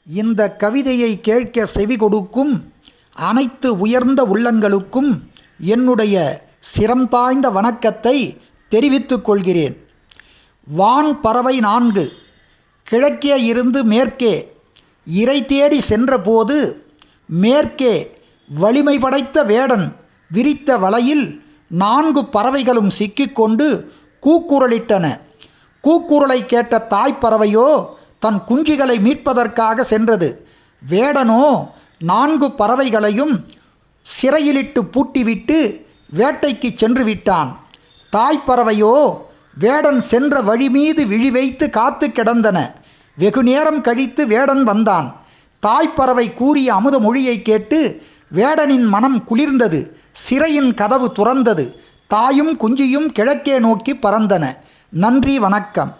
இந்த கவிதையை கேட்க செவி கொடுக்கும் அனைத்து உயர்ந்த உள்ளங்களுக்கும் என்னுடைய சிரம் தாழ்ந்த வணக்கத்தை தெரிவித்துக் கொள்கிறேன். வான் பறவை 4 கிழக்கே இருந்து மேற்கே இரை தேடி சென்றபோது மேற்கே வலிமை படைத்த வேடன் விரித்த வலையில் 4 பறவைகளும் சிக்கிக்கொண்டு கூக்குரலிட்டன. கூக்குரலை கேட்ட தாய்ப்பறவையோ தன் குஞ்சுகளை மீட்பதற்காக சென்றது. வேடனோ 4 பறவைகளையும் சிறையிலிட்டு பூட்டிவிட்டு வேட்டைக்கு சென்று விட்டான். தாய்ப்பறவையோ வேடன் சென்ற வழி மீது விழி வைத்து காத்து கிடந்தன. வெகு நேரம் கழித்து வேடன் வந்தான். தாய்ப்பறவை கூறிய அமுத மொழியை கேட்டு வேடனின் மனம் குளிர்ந்தது. சிறையின் கதவு துறந்தது. தாயும் குஞ்சியும் கிழக்கே நோக்கி பறந்தன. நன்றி, வணக்கம்.